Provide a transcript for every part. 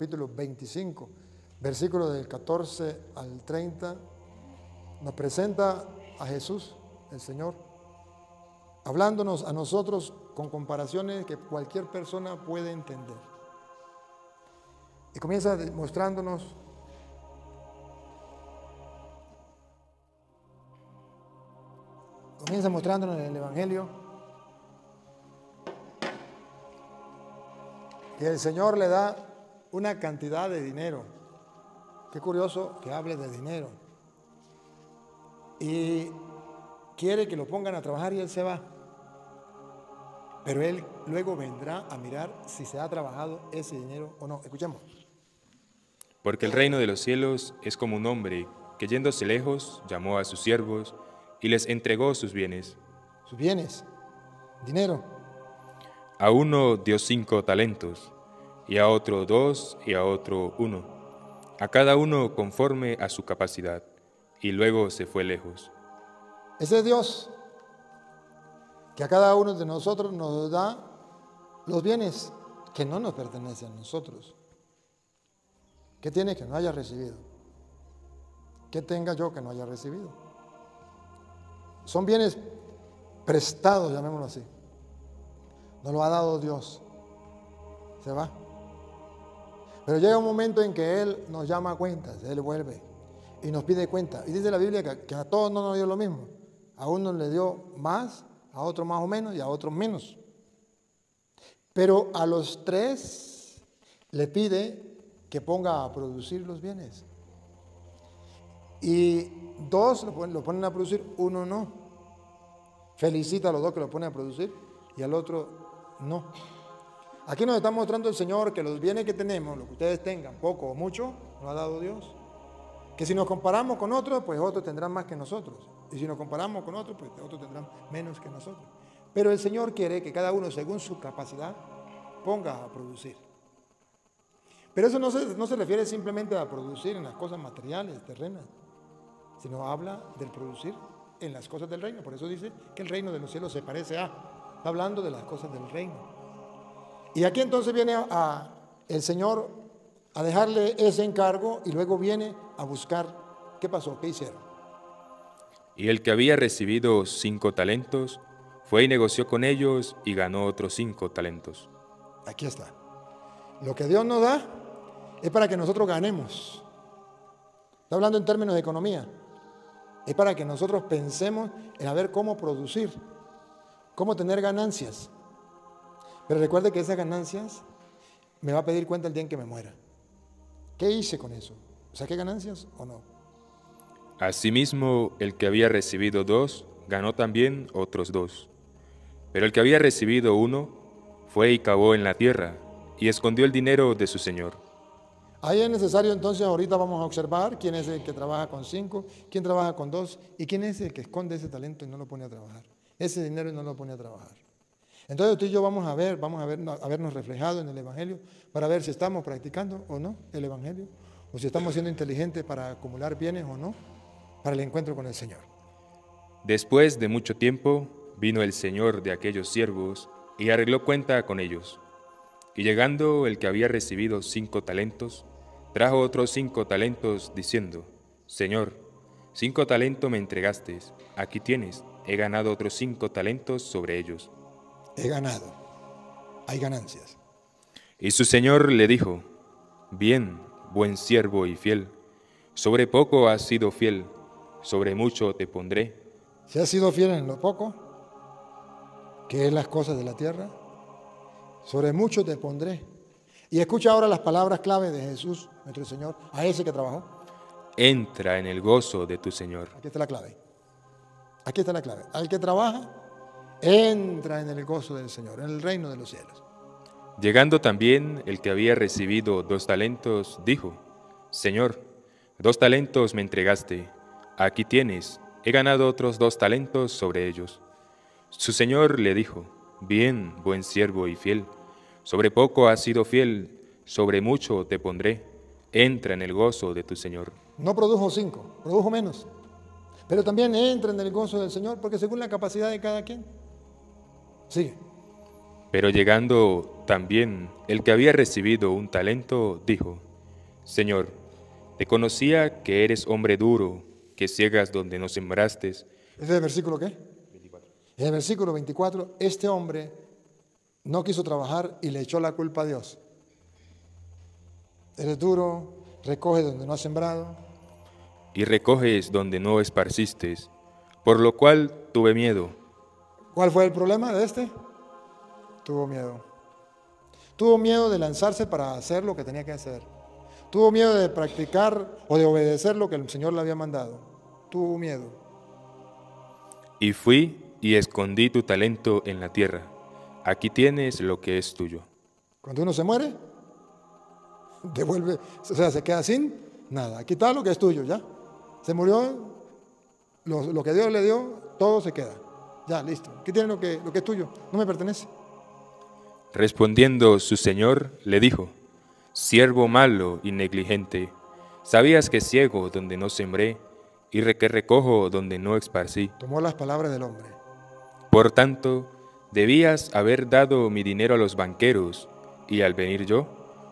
capítulo 25, versículos del 14 al 30, nos presenta a Jesús, el Señor, hablándonos a nosotros con comparaciones que cualquier persona puede entender. Y comienza mostrándonos en el Evangelio que el Señor le da una cantidad de dinero. Qué curioso que hable de dinero. Y quiere que lo pongan a trabajar y él se va. Pero él luego vendrá a mirar si se ha trabajado ese dinero o no. Escuchemos. Porque el reino de los cielos es como un hombre que yéndose lejos llamó a sus siervos y les entregó sus bienes. Sus bienes, dinero. A uno dio 5 talentos, y a otro 2, y a otro 1, a cada uno conforme a su capacidad, y luego se fue lejos. Ese es Dios, que a cada uno de nosotros nos da los bienes que no nos pertenecen a nosotros. ¿Qué tiene que no haya recibido? ¿Qué tenga yo que no haya recibido? Son bienes prestados, llamémoslo así. Nos lo ha dado Dios. Se va. Pero llega un momento en que Él nos llama a cuentas, Él vuelve y nos pide cuenta. Y dice la Biblia que a todos no nos dio lo mismo. A uno le dio más, a otro más o menos y a otros menos. Pero a los 3 le pide que ponga a producir los bienes. Y 2 lo ponen a producir, 1 no. Felicita a los 2 que lo ponen a producir y al otro no. Aquí nos está mostrando el Señor que los bienes que tenemos, lo que ustedes tengan, poco o mucho, nos ha dado Dios. Que si nos comparamos con otros, pues otros tendrán más que nosotros. Y si nos comparamos con otros, pues otros tendrán menos que nosotros. Pero el Señor quiere que cada uno, según su capacidad, ponga a producir. Pero eso no se refiere simplemente a producir en las cosas materiales, terrenas, sino habla del producir en las cosas del reino. Por eso dice que el reino de los cielos se parece a. Está hablando de las cosas del reino. Y aquí entonces viene el Señor a dejarle ese encargo y luego viene a buscar qué pasó, qué hicieron. Y el que había recibido 5 talentos fue y negoció con ellos y ganó otros 5 talentos. Aquí está. Lo que Dios nos da es para que nosotros ganemos. Está hablando en términos de economía. Es para que nosotros pensemos en a ver cómo producir, cómo tener ganancias. Pero recuerde que esas ganancias me va a pedir cuenta el día en que me muera. ¿Qué hice con eso? ¿Saqué ganancias o no? Asimismo, el que había recibido 2 ganó también otros 2. Pero el que había recibido 1 fue y cavó en la tierra y escondió el dinero de su señor. Ahí es necesario entonces, ahorita vamos a observar quién es el que trabaja con 5, quién trabaja con 2 y quién es el que esconde ese talento y no lo pone a trabajar. Ese dinero y no lo pone a trabajar. Entonces usted y yo vamos a vernos reflejados en el Evangelio para ver si estamos practicando o no el Evangelio, o si estamos siendo inteligentes para acumular bienes o no, para el encuentro con el Señor. Después de mucho tiempo, vino el señor de aquellos siervos y arregló cuenta con ellos. Y llegando el que había recibido 5 talentos, trajo otros 5 talentos, diciendo: Señor, 5 talentos me entregaste, aquí tienes, he ganado otros 5 talentos sobre ellos. He ganado, hay ganancias. Y su señor le dijo: Bien, buen siervo y fiel, sobre poco has sido fiel, sobre mucho te pondré. Si has sido fiel en lo poco, que es las cosas de la tierra, sobre mucho te pondré. Y escucha ahora las palabras clave de Jesús, nuestro Señor, a ese que trabajó. Entra en el gozo de tu Señor. Aquí está la clave. Aquí está la clave. Al que trabaja, entra en el gozo del Señor, en el reino de los cielos. Llegando también el que había recibido 2 talentos, dijo: Señor, 2 talentos me entregaste, aquí tienes, he ganado otros 2 talentos sobre ellos. Su señor le dijo: Bien, buen siervo y fiel, sobre poco has sido fiel, sobre mucho te pondré, entra en el gozo de tu Señor. No produjo 5, produjo menos. Pero también entra en el gozo del Señor, porque según la capacidad de cada quien. Sigue. Pero llegando también el que había recibido un talento dijo, Señor, te conocía que eres hombre duro, que ciegas donde no sembraste. ¿Ese es el versículo qué? 24. En el versículo 24, este hombre no quiso trabajar y le echó la culpa a Dios. Eres duro, recoge donde no has sembrado. Y recoges donde no esparciste, por lo cual tuve miedo. ¿Cuál fue el problema de este? Tuvo miedo. Tuvo miedo de lanzarse para hacer lo que tenía que hacer. Tuvo miedo de practicar o de obedecer lo que el Señor le había mandado. Tuvo miedo. Y fui y escondí tu talento en la tierra. Aquí tienes lo que es tuyo. Cuando uno se muere, devuelve, o sea, se queda sin nada. Aquí está lo que es tuyo, ya. Se murió, lo que Dios le dio, todo se queda. Ya, listo. Aquí tiene lo que es tuyo, no me pertenece. Respondiendo su señor, le dijo, siervo malo y negligente, ¿sabías que ciego donde no sembré y que recojo donde no esparcí? Tomó las palabras del hombre. Por tanto, debías haber dado mi dinero a los banqueros, y al venir yo,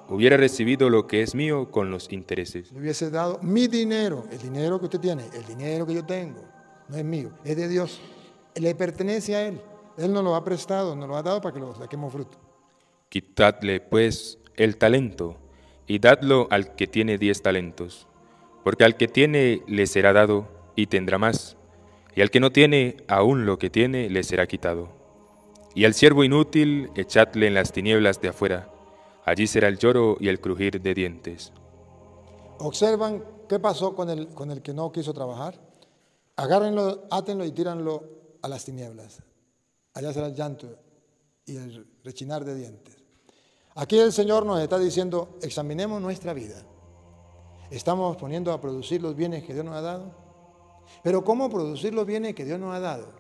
hubiera recibido lo que es mío con los intereses. Le hubiese dado mi dinero, el dinero que usted tiene, el dinero que yo tengo, no es mío, es de Dios. Le pertenece a Él. Él nos lo ha prestado, nos lo ha dado para que lo saquemos fruto. Quitadle, pues, el talento, y dadlo al que tiene 10 talentos, porque al que tiene le será dado, y tendrá más, y al que no tiene, aún lo que tiene le será quitado. Y al siervo inútil echadle en las tinieblas de afuera, allí será el lloro y el crujir de dientes. Observan qué pasó con el que no quiso trabajar. Agárrenlo, átenlo y tíranlo a las tinieblas. Allá será el llanto y el rechinar de dientes. Aquí el Señor nos está diciendo, examinemos nuestra vida. ¿Estamos poniendo a producir los bienes que Dios nos ha dado? Pero ¿cómo producir los bienes que Dios nos ha dado?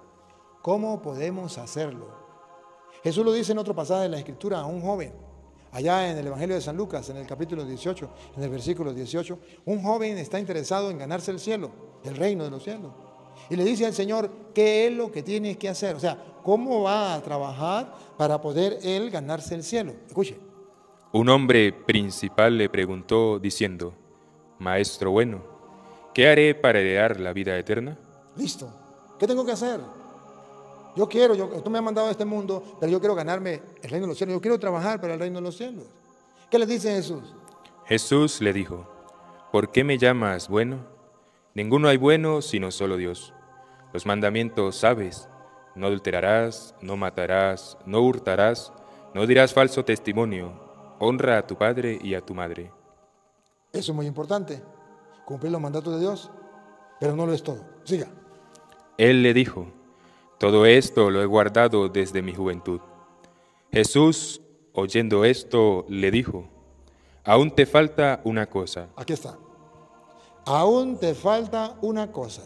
¿Cómo podemos hacerlo? Jesús lo dice en otro pasaje de la Escritura a un joven. Allá en el Evangelio de San Lucas, en el capítulo 18, en el versículo 18, un joven está interesado en ganarse el cielo, el reino de los cielos. Y le dice al Señor, ¿qué es lo que tiene que hacer? O sea, ¿cómo va a trabajar para poder él ganarse el cielo? Escuche. Un hombre principal le preguntó diciendo, Maestro bueno, ¿qué haré para heredar la vida eterna? Listo. ¿Qué tengo que hacer? Tú me has mandado a este mundo, pero yo quiero ganarme el reino de los cielos. Yo quiero trabajar para el reino de los cielos. ¿Qué le dice Jesús? Jesús le dijo, ¿por qué me llamas bueno? Ninguno hay bueno sino solo Dios. Los mandamientos sabes, no adulterarás, no matarás, no hurtarás, no dirás falso testimonio, honra a tu padre y a tu madre. Eso es muy importante, cumplir los mandatos de Dios, pero no lo es todo. Siga. Él le dijo, todo esto lo he guardado desde mi juventud. Jesús, oyendo esto, le dijo, aún te falta una cosa. Aquí está. Aún te falta una cosa.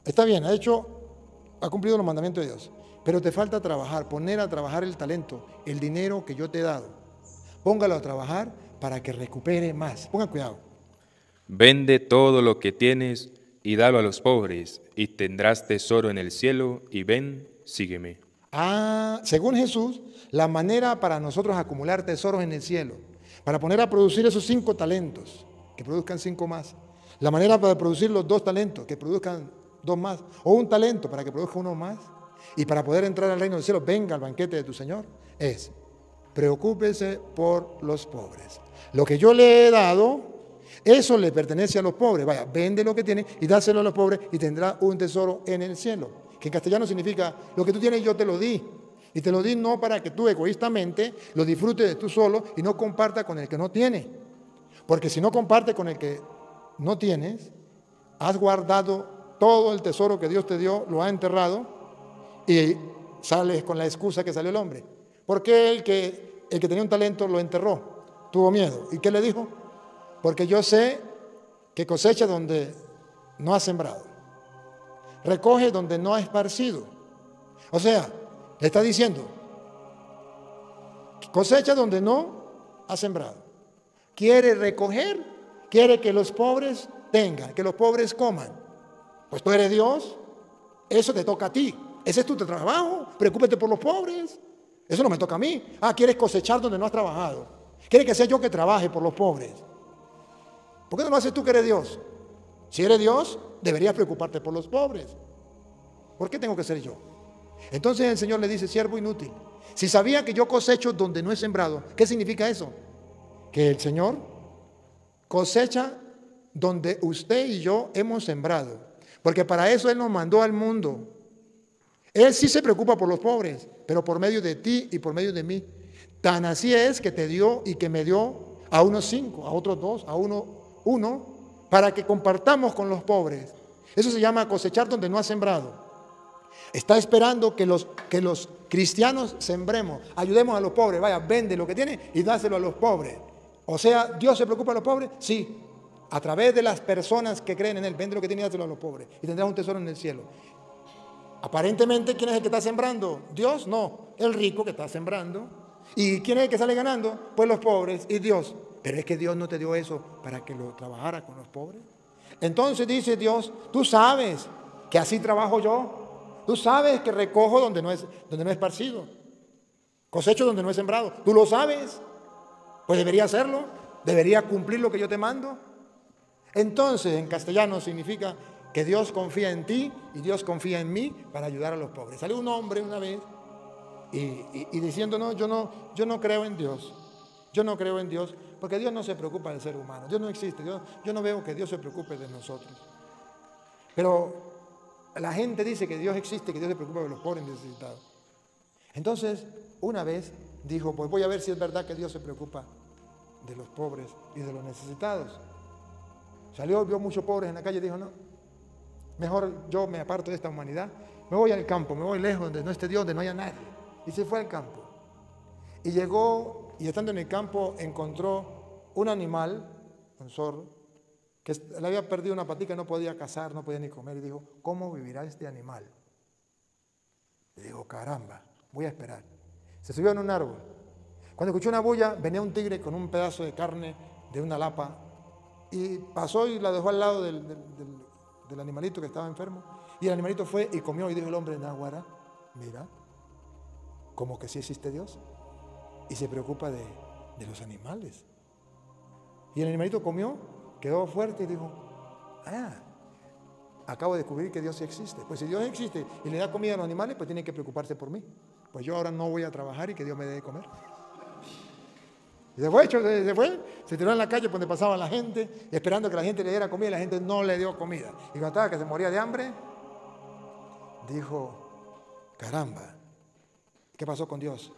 Está bien, ha cumplido los mandamientos de Dios, pero te falta trabajar, poner a trabajar el talento, el dinero que yo te he dado. Póngalo a trabajar para que recupere más. Pongan cuidado. Vende todo lo que tienes y dalo a los pobres, y tendrás tesoro en el cielo, y ven, sígueme. Según Jesús, la manera para nosotros acumular tesoros en el cielo, para poner a producir esos 5 talentos, que produzcan 5 más, la manera para producir los 2 talentos, que produzcan 2 más, o un talento para que produzca 1 más, y para poder entrar al reino del cielo, venga al banquete de tu Señor, es, preocúpese por los pobres. Lo que yo le he dado, eso le pertenece a los pobres. Vaya, vende lo que tiene y dáselo a los pobres y tendrá un tesoro en el cielo. Que en castellano significa, lo que tú tienes yo te lo di. Y te lo di no para que tú egoístamente lo disfrutes de tú solo y no compartas con el que no tiene. Porque si no compartes con el que no tienes, has guardado todo el tesoro que Dios te dio, lo ha enterrado y sales con la excusa que salió el hombre. ¿Por qué el que tenía un talento lo enterró? Tuvo miedo. ¿Y qué le dijo? Porque yo sé que cosecha donde no ha sembrado. Recoge donde no ha esparcido. O sea, le está diciendo, cosecha donde no ha sembrado. Quiere recoger, quiere que los pobres tengan, que los pobres coman. Pues tú eres Dios, eso te toca a ti. Ese es tu trabajo, preocúpate por los pobres. Eso no me toca a mí. ¿Quieres cosechar donde no has trabajado? ¿Quieres que sea yo que trabaje por los pobres? ¿Por qué no lo haces tú que eres Dios? Si eres Dios, deberías preocuparte por los pobres. ¿Por qué tengo que ser yo? Entonces el Señor le dice, siervo inútil, si sabía que yo cosecho donde no he sembrado, ¿qué significa eso? Que el Señor cosecha donde usted y yo hemos sembrado. Porque para eso Él nos mandó al mundo. Él sí se preocupa por los pobres, pero por medio de ti y por medio de mí. Tan así es que te dio y que me dio a unos 5, a otros 2, a uno, para que compartamos con los pobres. Eso se llama cosechar donde no has sembrado. Está esperando que los cristianos sembremos, ayudemos a los pobres. Vaya, vende lo que tiene y dáselo a los pobres. O sea, ¿Dios se preocupa de los pobres? Sí. A través de las personas que creen en Él, vende lo que tiene y dáselo a los pobres. Y tendrás un tesoro en el cielo. Aparentemente, ¿quién es el que está sembrando? Dios, no. El rico que está sembrando. ¿Y quién es el que sale ganando? Pues los pobres y Dios. Pero es que Dios no te dio eso para que lo trabajara con los pobres. Entonces dice Dios, tú sabes que así trabajo yo. Tú sabes que recojo donde no es esparcido. Cosecho donde no es sembrado. Tú lo sabes. Pues debería hacerlo. Debería cumplir lo que yo te mando. Entonces, en castellano significa que Dios confía en ti y Dios confía en mí para ayudar a los pobres. Salió un hombre una vez y diciendo, no, yo no creo en Dios. Yo no creo en Dios porque Dios no se preocupa del ser humano. Dios no existe. Yo no veo que Dios se preocupe de nosotros. Pero la gente dice que Dios existe, que Dios se preocupa de los pobres y necesitados. Entonces, una vez dijo, pues voy a ver si es verdad que Dios se preocupa de los pobres y de los necesitados. Salió, vio muchos pobres en la calle y dijo, no, mejor yo me aparto de esta humanidad, me voy al campo, me voy lejos donde no esté Dios, donde no haya nadie. Y se fue al campo. Y llegó, y estando en el campo, encontró un animal, un zorro, que le había perdido una patica, no podía cazar, no podía ni comer. Y dijo, ¿cómo vivirá este animal? Y dijo, caramba, voy a esperar. Se subió en un árbol. Cuando escuchó una bulla, venía un tigre con un pedazo de carne de una lapa y pasó y la dejó al lado del animalito que estaba enfermo. Y el animalito fue y comió y dijo el hombre, Náguara, mira, como que sí existe Dios y se preocupa de los animales. Y el animalito comió, quedó fuerte y dijo, acabo de descubrir que Dios sí existe. Pues si Dios existe y le da comida a los animales, pues tiene que preocuparse por mí. Pues yo ahora no voy a trabajar y que Dios me dé de comer. Y se tiró en la calle donde pasaba la gente, esperando que la gente le diera comida, y la gente no le dio comida. Y cuando estaba que se moría de hambre, dijo, caramba, ¿qué pasó con Dios?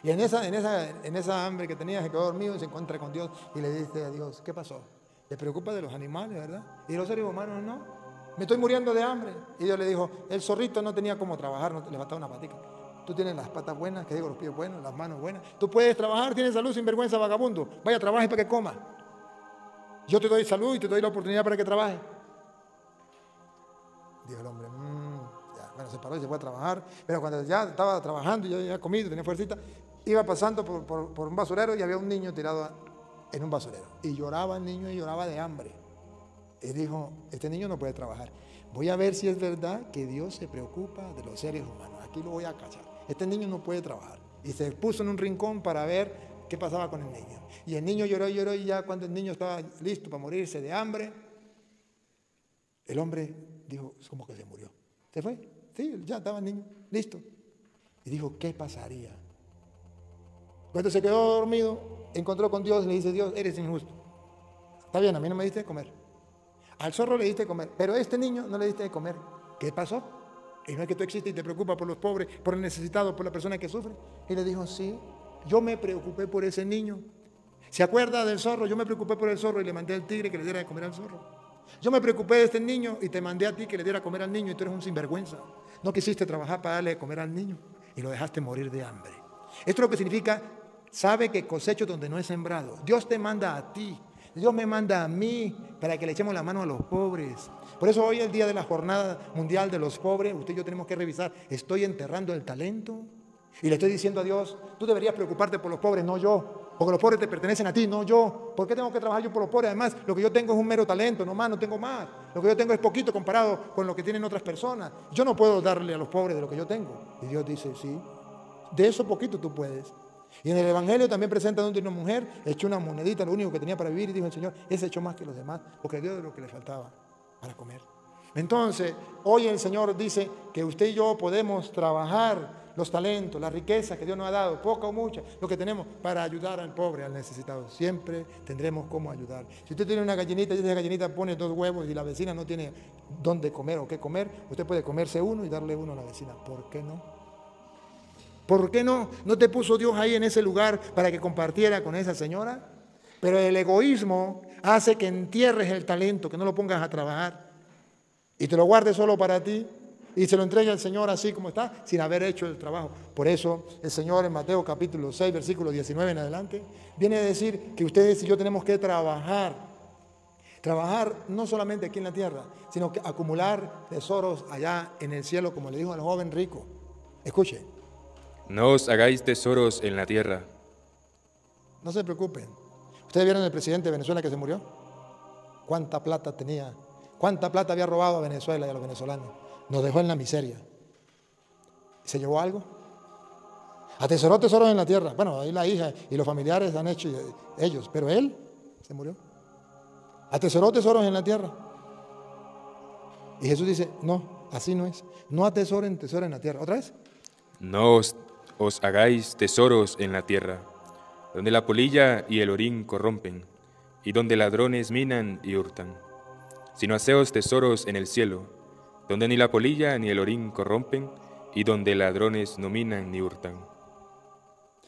Y en esa hambre que tenía, se quedó dormido y se encuentra con Dios y le dice a Dios, ¿qué pasó? ¿Te preocupa de los animales, verdad? Y de los seres humanos, no. Me estoy muriendo de hambre. Y Dios le dijo, el zorrito no tenía cómo trabajar, no le faltaba una patica. Tú tienes las patas buenas, que digo, los pies buenos, las manos buenas. Tú puedes trabajar, tienes salud sin vergüenza, vagabundo. Vaya, trabaje para que coma. Yo te doy salud y te doy la oportunidad para que trabaje. Dijo el hombre, ya. Bueno, se paró y se fue a trabajar. Pero cuando ya estaba trabajando, ya había comido, tenía fuercita, iba pasando por un basurero y había un niño tirado en un basurero. Y lloraba el niño y lloraba de hambre. Y dijo, este niño no puede trabajar. Voy a ver si es verdad que Dios se preocupa de los seres humanos. Aquí lo voy a cachar. Este niño no puede trabajar. Y se puso en un rincón para ver qué pasaba con el niño. Y el niño lloró y ya cuando el niño estaba listo para morirse de hambre, el hombre dijo, es como que se murió. ¿Se fue? Sí, ya estaba el niño, listo. Y dijo, ¿qué pasaría? Cuando se quedó dormido, encontró con Dios y le dice, Dios, eres injusto. Está bien, a mí no me diste de comer. Al zorro le diste de comer, pero a este niño no le diste de comer. ¿Qué pasó? Y no es que tú existes y te preocupas por los pobres, por el necesitado, por la persona que sufre. Y le dijo, sí, yo me preocupé por ese niño. ¿Se acuerda del zorro? Yo me preocupé por el zorro y le mandé al tigre que le diera de comer al zorro. Yo me preocupé de este niño y te mandé a ti que le diera de comer al niño y tú eres un sinvergüenza. No quisiste trabajar para darle de comer al niño y lo dejaste morir de hambre. Esto es lo que significa, sabe que cosecho donde no es sembrado. Dios te manda a ti. Dios me manda a mí para que le echemos la mano a los pobres. Por eso hoy, el día de la Jornada Mundial de los Pobres, usted y yo tenemos que revisar, ¿estoy enterrando el talento? Y le estoy diciendo a Dios, tú deberías preocuparte por los pobres, no yo. Porque los pobres te pertenecen a ti, no yo. ¿Por qué tengo que trabajar yo por los pobres? Además, lo que yo tengo es un mero talento, no más, no tengo más. Lo que yo tengo es poquito comparado con lo que tienen otras personas. Yo no puedo darle a los pobres de lo que yo tengo. Y Dios dice, sí, De eso poquito tú puedes. Y en el Evangelio también presenta donde una mujer echó una monedita, lo único que tenía para vivir, y dijo el Señor, ese echó más que los demás, porque dio de lo que le faltaba para comer. Entonces, hoy el Señor dice que usted y yo podemos trabajar los talentos, las riquezas que Dios nos ha dado, poca o mucha, lo que tenemos para ayudar al pobre, al necesitado. Siempre tendremos cómo ayudar. Si usted tiene una gallinita y esa gallinita pone 2 huevos y la vecina no tiene dónde comer o qué comer, usted puede comerse uno y darle uno a la vecina. ¿Por qué no? ¿Por qué no? ¿No te puso Dios ahí en ese lugar para que compartiera con esa señora? Pero el egoísmo hace que entierres el talento, que no lo pongas a trabajar y te lo guardes solo para ti y se lo entregue al Señor así como está, sin haber hecho el trabajo. Por eso el Señor en Mateo capítulo 6, versículo 19 en adelante, viene a decir que ustedes y yo tenemos que trabajar. Trabajar no solamente aquí en la tierra, sino que acumular tesoros allá en el cielo, como le dijo al joven rico. Escuche. No os hagáis tesoros en la tierra. No se preocupen. ¿Ustedes vieron el presidente de Venezuela que se murió? ¿Cuánta plata tenía? ¿Cuánta plata había robado a Venezuela y a los venezolanos? Nos dejó en la miseria. ¿Se llevó algo? Atesoró tesoros en la tierra. Bueno, ahí la hija y los familiares han hecho ellos, pero él se murió. Atesoró tesoros en la tierra. Y Jesús dice, no, así no es. No atesoren tesoros en la tierra. ¿Otra vez? No os hagáis tesoros en la tierra, donde la polilla y el orín corrompen, y donde ladrones minan y hurtan. Sino haceos tesoros en el cielo, donde ni la polilla ni el orín corrompen, y donde ladrones no minan ni hurtan.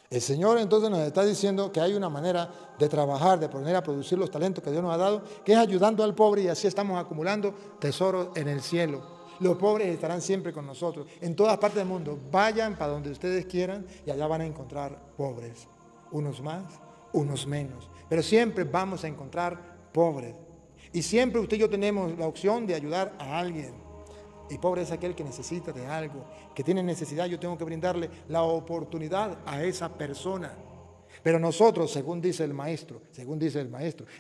El Señor entonces nos está diciendo que hay una manera de trabajar, de poner a producir los talentos que Dios nos ha dado, que es ayudando al pobre, y así estamos acumulando tesoros en el cielo. Los pobres estarán siempre con nosotros, en todas partes del mundo. Vayan para donde ustedes quieran y allá van a encontrar pobres. Unos más, unos menos. Pero siempre vamos a encontrar pobres. Y siempre usted y yo tenemos la opción de ayudar a alguien. Y pobre es aquel que necesita de algo, que tiene necesidad. Yo tengo que brindarle la oportunidad a esa persona. Pero nosotros, según dice el maestro,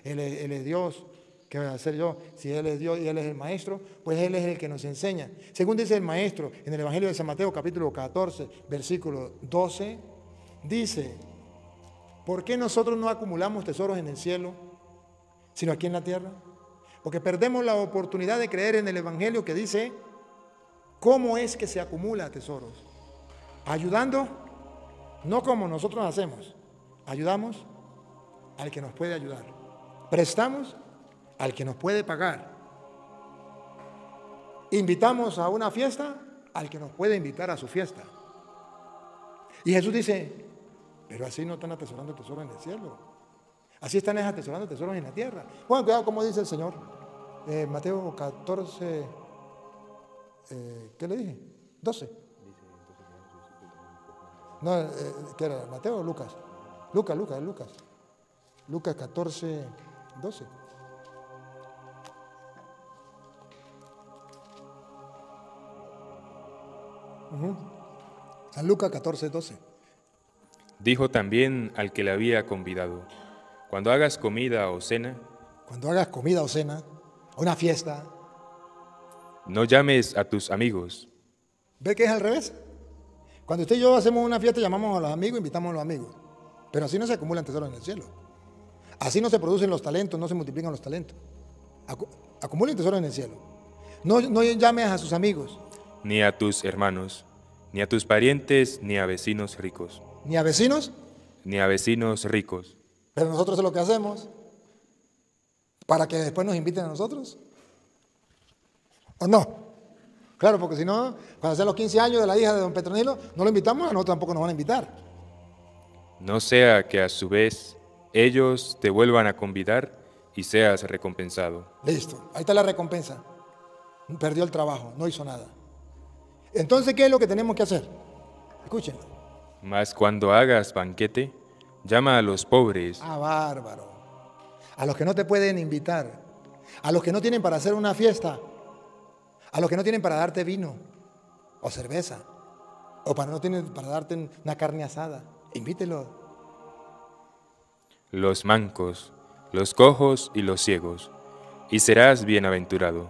Él es Dios. ¿Qué voy a hacer yo? Si Él es Dios y Él es el Maestro, pues Él es el que nos enseña. Según dice el Maestro en el Evangelio de San Mateo, capítulo 14, versículo 12, dice, ¿por qué nosotros no acumulamos tesoros en el cielo, sino aquí en la tierra? Porque perdemos la oportunidad de creer en el Evangelio que dice, ¿cómo es que se acumula tesoros? Ayudando, no como nosotros hacemos, ayudamos al que nos puede ayudar. Prestamos al que nos puede pagar. Invitamos a una fiesta al que nos puede invitar a su fiesta. Y Jesús dice, pero así no están atesorando tesoros en el cielo. Así están atesorando tesoros en la tierra. Bueno, cuidado como dice el Señor. Mateo 14, ¿qué le dije? 12. No, ¿qué era? ¿Mateo o Lucas? Lucas. Lucas 14, 12. San Lucas 14, 12. Dijo también al que le había convidado, cuando hagas comida o cena, una fiesta, no llames a tus amigos. ¿Ve que es al revés? Cuando usted y yo hacemos una fiesta, llamamos a los amigos, invitamos a los amigos. Pero así no se acumulan tesoros en el cielo. Así no se producen los talentos, no se multiplican los talentos. Acumulen tesoros en el cielo. No llames a sus amigos. Ni a tus hermanos, ni a tus parientes, ni a vecinos ricos. ¿Ni a vecinos? Ni a vecinos ricos. Pero nosotros es lo que hacemos para que después nos inviten a nosotros. ¿O no? Claro, porque si no, cuando sean los 15 años de la hija de don Petronilo, no lo invitamos, a nosotros tampoco nos van a invitar. No sea que a su vez ellos te vuelvan a convidar y seas recompensado. Listo, ahí está la recompensa. Perdió el trabajo, no hizo nada. Entonces, ¿qué es lo que tenemos que hacer? Escuchen. Mas cuando hagas banquete, llama a los pobres. Ah, bárbaro. A los que no te pueden invitar, a los que no tienen para hacer una fiesta, a los que no tienen para darte vino o cerveza, o no tienen para darte una carne asada. Invítelos. Los mancos, los cojos y los ciegos, y serás bienaventurado,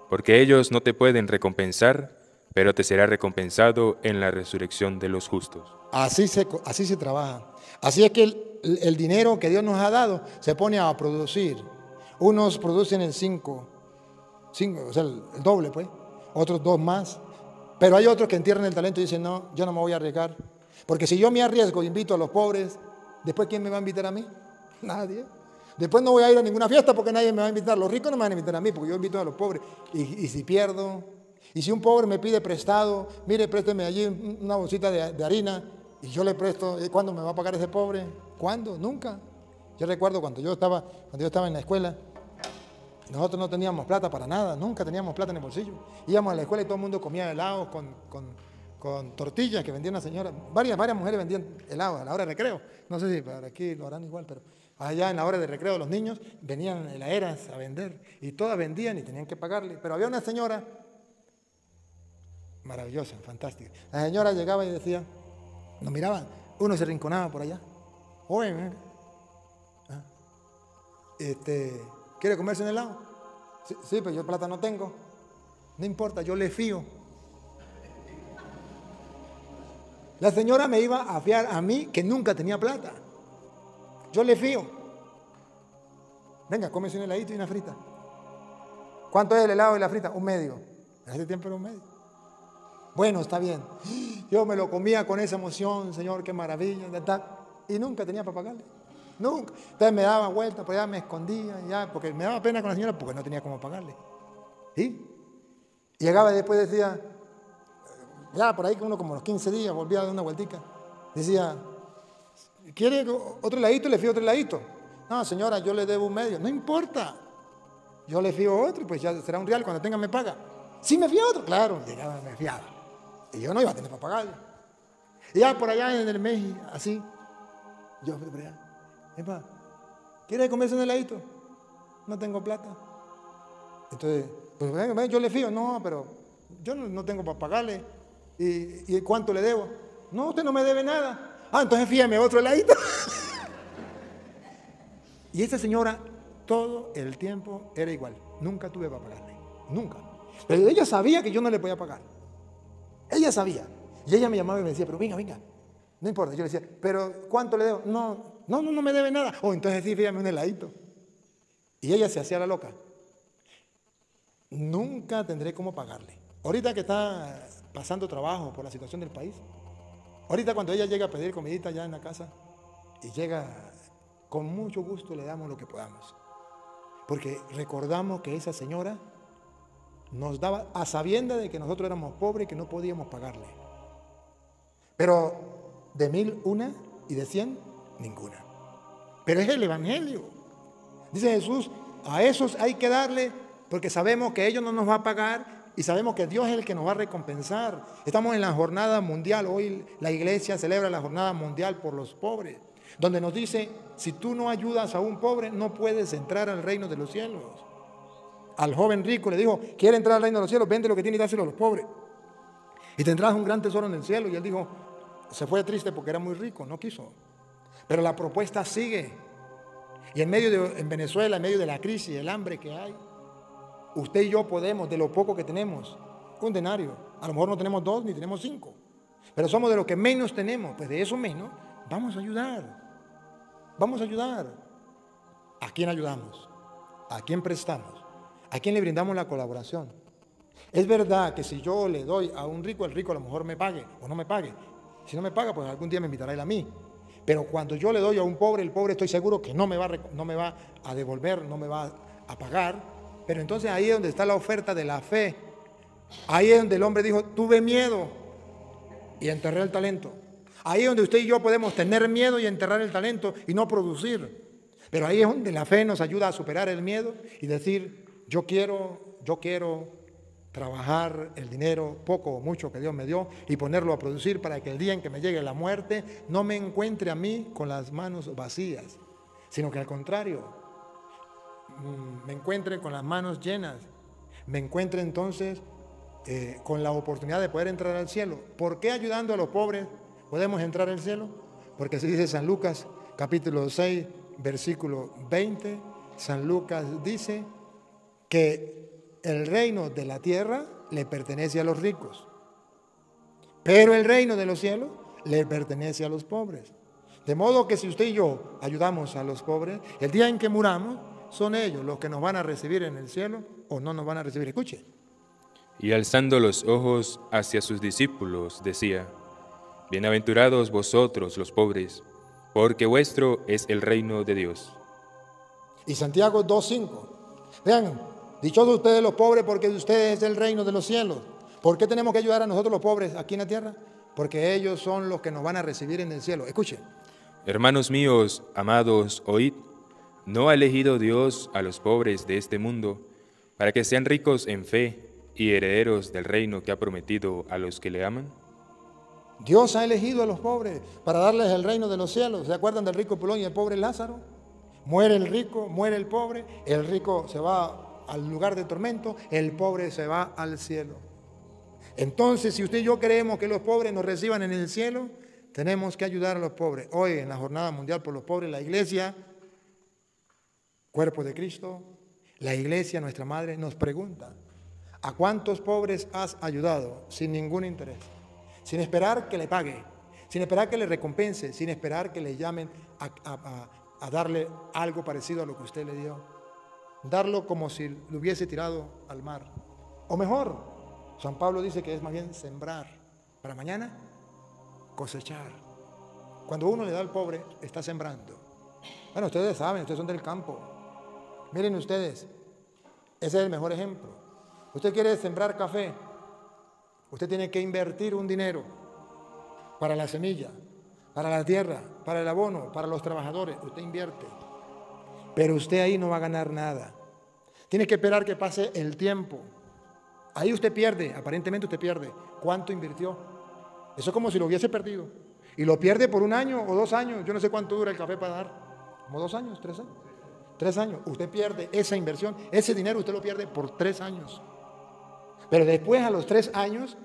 porque ellos no te pueden recompensar, pero te será recompensado en la resurrección de los justos. Así se trabaja. Así es que el dinero que Dios nos ha dado se pone a producir. Unos producen el 5, o sea, el doble, pues. Otros 2 más. Pero hay otros que entierran el talento y dicen, no, yo no me voy a arriesgar. Porque si yo me arriesgo e invito a los pobres, ¿después quién me va a invitar a mí? Nadie. Después no voy a ir a ninguna fiesta porque nadie me va a invitar. Los ricos no me van a invitar a mí porque yo invito a los pobres. Y si pierdo, y si un pobre me pide prestado, mire, présteme allí una bolsita de harina y yo le presto, ¿cuándo me va a pagar ese pobre? ¿Cuándo? Nunca. Yo recuerdo cuando yo estaba en la escuela, nosotros no teníamos plata para nada, nunca teníamos plata en el bolsillo. Íbamos a la escuela y todo el mundo comía helados con tortillas que vendía una señora. Varias mujeres vendían helados a la hora de recreo. No sé si para aquí lo harán igual, pero allá en la hora de recreo los niños venían heladeras a vender y todas vendían y tenían que pagarle. Pero había una señora maravillosa, fantástica. La señora llegaba y decía, nos miraba, uno se rinconaba por allá. Oye, ¿quiere comerse un helado? Sí, pero yo plata no tengo. No importa, yo le fío. La señora me iba a fiar a mí que nunca tenía plata. Yo le fío. Venga, cómese un heladito y una frita. ¿Cuánto es el helado y la frita? 1 medio. En ese tiempo era 1 medio. Bueno, está bien. Yo me lo comía con esa emoción, Señor, qué maravilla, y nunca tenía para pagarle. Nunca. Entonces me daba vuelta, pues ya me escondía, ya, porque me daba pena con la señora porque no tenía cómo pagarle. ¿Sí? Y llegaba y después decía, ya por ahí que uno como los 15 días volvía a dar una vueltica. Decía, ¿quiere otro heladito? Le fío otro heladito. No, señora, yo le debo 1 medio. No importa. Yo le fío otro, pues ya será 1 real, cuando tenga me paga. Sí, me fío otro. Claro, llegaba, me fiaba. Y yo no iba a tener para pagarle. Y ya por allá en el mes, así, yo fui por allá. Epa, ¿quiere comerse un heladito? No tengo plata. Entonces, pues venga, yo le fío. No, pero yo no tengo para pagarle. ¿Y cuánto le debo? No, usted no me debe nada. Ah, entonces fíjame otro heladito. Y esa señora todo el tiempo era igual. Nunca tuve para pagarle. Nunca. Pero ella sabía que yo no le podía pagar. Ella sabía. Y ella me llamaba y me decía, pero venga. No importa. Yo le decía, pero ¿cuánto le debo? No me debe nada. Oh, entonces sí, fíjame un heladito. Y ella se hacía la loca. Nunca tendré cómo pagarle. Ahorita que está pasando trabajo por la situación del país, ahorita cuando ella llega a pedir comidita ya en la casa y llega, con mucho gusto le damos lo que podamos. Porque recordamos que esa señora nos daba a sabienda de que nosotros éramos pobres y que no podíamos pagarle. Pero de 1000 una y de 100 ninguna. Pero es el Evangelio. Dice Jesús, a esos hay que darle porque sabemos que ellos no nos va a pagar y sabemos que Dios es el que nos va a recompensar. Estamos en la jornada mundial. Hoy la iglesia celebra la jornada mundial por los pobres, donde nos dice, si tú no ayudas a un pobre, no puedes entrar al reino de los cielos. Al joven rico le dijo, ¿quiere entrar al reino de los cielos? Vende lo que tiene y dáselo a los pobres. Y tendrás un gran tesoro en el cielo. Y él dijo, se fue triste porque era muy rico, no quiso. Pero la propuesta sigue. Y en Venezuela, en medio de la crisis, el hambre que hay, usted y yo podemos, de lo poco que tenemos, 1 denario. A lo mejor no tenemos 2 ni tenemos 5. Pero somos de lo que menos tenemos. Pues de eso menos, vamos a ayudar. Vamos a ayudar. ¿A quién ayudamos? ¿A quién prestamos? ¿A quién le brindamos la colaboración? Es verdad que si yo le doy a un rico, el rico a lo mejor me pague o no me pague. Si no me paga, pues algún día me invitará él a mí. Pero cuando yo le doy a un pobre, el pobre estoy seguro que no me va a devolver, no me va a pagar. Pero entonces ahí es donde está la oferta de la fe. Ahí es donde el hombre dijo, tuve miedo y enterré el talento. Ahí es donde usted y yo podemos tener miedo y enterrar el talento y no producir. Pero ahí es donde la fe nos ayuda a superar el miedo y decir, yo quiero trabajar el dinero, poco o mucho que Dios me dio, y ponerlo a producir para que el día en que me llegue la muerte no me encuentre a mí con las manos vacías, sino que al contrario, me encuentre con las manos llenas, me encuentre entonces con la oportunidad de poder entrar al cielo. ¿Por qué ayudando a los pobres podemos entrar al cielo? Porque así dice San Lucas, capítulo 6, versículo 20, San Lucas dice que el reino de la tierra le pertenece a los ricos. Pero el reino de los cielos le pertenece a los pobres. De modo que si usted y yo ayudamos a los pobres, el día en que muramos, son ellos los que nos van a recibir en el cielo o no nos van a recibir. Escuche. Y alzando los ojos hacia sus discípulos, decía: Bienaventurados vosotros los pobres, porque vuestro es el reino de Dios. Y Santiago 2:5. Vean, dichosos ustedes los pobres, porque de ustedes es el reino de los cielos. ¿Por qué tenemos que ayudar a nosotros los pobres aquí en la tierra? Porque ellos son los que nos van a recibir en el cielo. Escuchen. Hermanos míos, amados, oíd, ¿no ha elegido Dios a los pobres de este mundo para que sean ricos en fe y herederos del reino que ha prometido a los que le aman? Dios ha elegido a los pobres para darles el reino de los cielos. ¿Se acuerdan del rico Pulón y el pobre Lázaro? Muere el rico, muere el rico se va al lugar de tormento, el pobre se va al cielo. Entonces, si usted y yo queremos que los pobres nos reciban en el cielo, tenemos que ayudar a los pobres. Hoy, en la Jornada Mundial por los Pobres, la iglesia, cuerpo de Cristo, la iglesia, nuestra madre, nos pregunta: ¿a cuántos pobres has ayudado sin ningún interés? Sin esperar que le pague, sin esperar que le recompense, sin esperar que le llamen a darle algo parecido a lo que usted le dio. Darlo como si lo hubiese tirado al mar. O mejor, San Pablo dice que es más bien sembrar para mañana cosechar. Cuando uno le da al pobre, está sembrando. Bueno, ustedes saben, ustedes son del campo. Miren ustedes, ese es el mejor ejemplo. Usted quiere sembrar café, usted tiene que invertir un dinero para la semilla, para la tierra, para el abono, para los trabajadores. Usted invierte, pero usted ahí no va a ganar nada. Tiene que esperar que pase el tiempo. Ahí usted pierde, aparentemente usted pierde. ¿Cuánto invirtió? Eso es como si lo hubiese perdido. Y lo pierde por 1 año o 2 años. Yo no sé cuánto dura el café para dar. ¿Como 2 años? 3 años? 3 años. Usted pierde esa inversión. Ese dinero usted lo pierde por 3 años. Pero después, a los 3 años,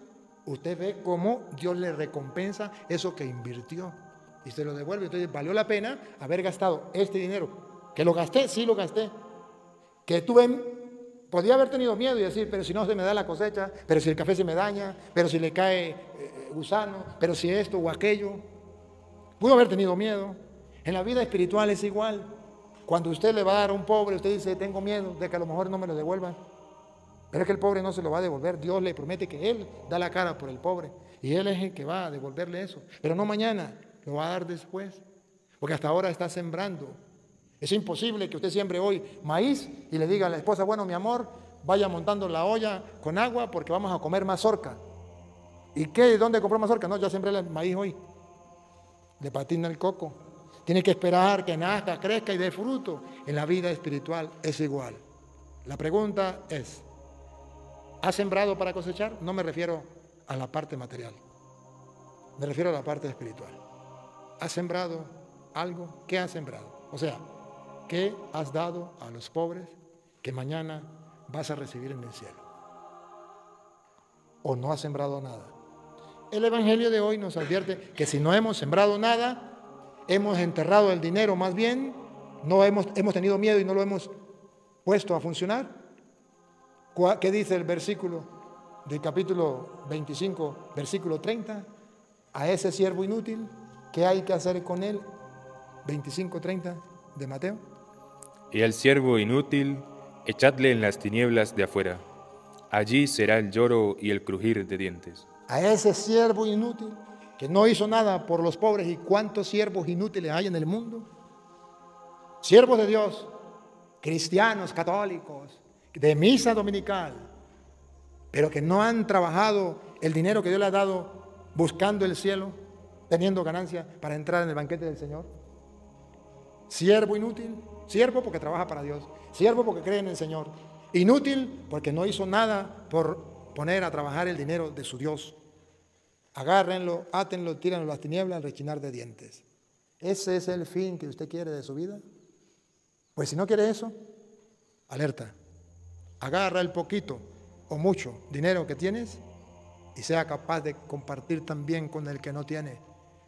usted ve cómo Dios le recompensa eso que invirtió. Y se lo devuelve. Entonces, valió la pena haber gastado este dinero. ¿Que lo gasté? Sí, lo gasté. Que podía haber tenido miedo y decir: pero si no se me da la cosecha, pero si el café se me daña, pero si le cae gusano, pero si esto o aquello. Pudo haber tenido miedo. En la vida espiritual es igual. Cuando usted le va a dar a un pobre, usted dice: tengo miedo de que a lo mejor no me lo devuelvan. Pero es que el pobre no se lo va a devolver. Dios le promete que Él da la cara por el pobre. Y Él es el que va a devolverle eso. Pero no mañana, lo va a dar después. Porque hasta ahora está sembrando. Es imposible que usted siembre hoy maíz y le diga a la esposa: bueno, mi amor, vaya montando la olla con agua porque vamos a comer mazorca. ¿Y qué? ¿Dónde compró mazorca? No, ya sembré el maíz hoy. Le patina el coco. Tiene que esperar que nazca, crezca y dé fruto. En la vida espiritual es igual. La pregunta es: ¿has sembrado para cosechar? No me refiero a la parte material. Me refiero a la parte espiritual. ¿Has sembrado algo? ¿Qué has sembrado? O sea, ¿qué has dado a los pobres que mañana vas a recibir en el cielo? ¿O no has sembrado nada? El Evangelio de hoy nos advierte que si no hemos sembrado nada, hemos enterrado el dinero más bien, hemos tenido miedo y no lo hemos puesto a funcionar. ¿Qué dice el versículo del capítulo 25, versículo 30? A ese siervo inútil, ¿qué hay que hacer con él? 25:30 de Mateo. Y al siervo inútil, echadle en las tinieblas de afuera. Allí será el lloro y el crujir de dientes. A ese siervo inútil que no hizo nada por los pobres. ¿Y cuántos siervos inútiles hay en el mundo? Siervos de Dios, cristianos, católicos, de misa dominical, pero que no han trabajado el dinero que Dios le ha dado buscando el cielo, teniendo ganancia para entrar en el banquete del Señor. Siervo inútil, siervo porque trabaja para Dios, siervo porque cree en el Señor, inútil porque no hizo nada por poner a trabajar el dinero de su Dios. Agárrenlo, átenlo, tírenlo a las tinieblas al rechinar de dientes. ¿Ese es el fin que usted quiere de su vida? Pues si no quiere eso, alerta. Agarra el poquito o mucho dinero que tienes y sea capaz de compartir también con el que no tiene,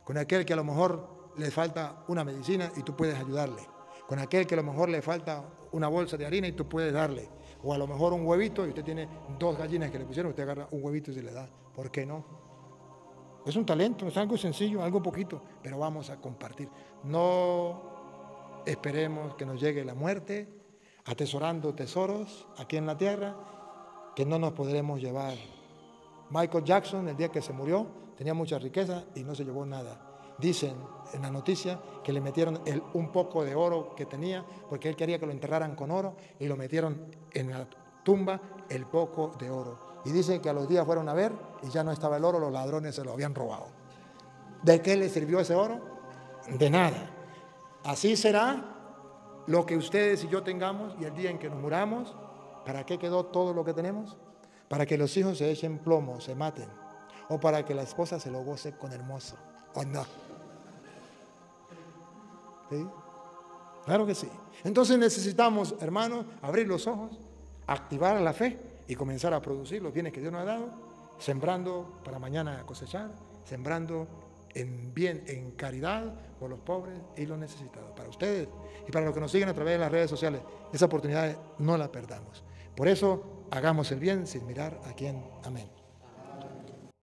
con aquel que a lo mejor le falta una medicina y tú puedes ayudarle, con aquel que a lo mejor le falta una bolsa de harina y tú puedes darle, o a lo mejor un huevito y usted tiene 2 gallinas que le pusieron, usted agarra un huevito y se le da. ¿Por qué no? Es un talento, es algo sencillo, algo poquito, pero vamos a compartir. No esperemos que nos llegue la muerte atesorando tesoros aquí en la tierra que no nos podremos llevar. Michael Jackson, el día que se murió, tenía mucha riqueza y no se llevó nada. Dicen en la noticia que le metieron un poco de oro que tenía, porque él quería que lo enterraran con oro, y lo metieron en la tumba el poco de oro. Y dicen que a los días fueron a ver y ya no estaba el oro, los ladrones se lo habían robado. ¿De qué le sirvió ese oro? De nada. Así será lo que ustedes y yo tengamos, y el día en que nos muramos, ¿para qué quedó todo lo que tenemos? Para que los hijos se echen plomo, se maten, o para que la esposa se lo goce con el mozo, ¿o no? ¿Sí? Claro que sí. Entonces necesitamos, hermanos, abrir los ojos, activar la fe y comenzar a producir los bienes que Dios nos ha dado, sembrando para mañana cosechar, sembrando en bien, en caridad por los pobres y los necesitados. Para ustedes y para los que nos siguen a través de las redes sociales, esa oportunidad no la perdamos. Por eso, hagamos el bien sin mirar a quién. Amén.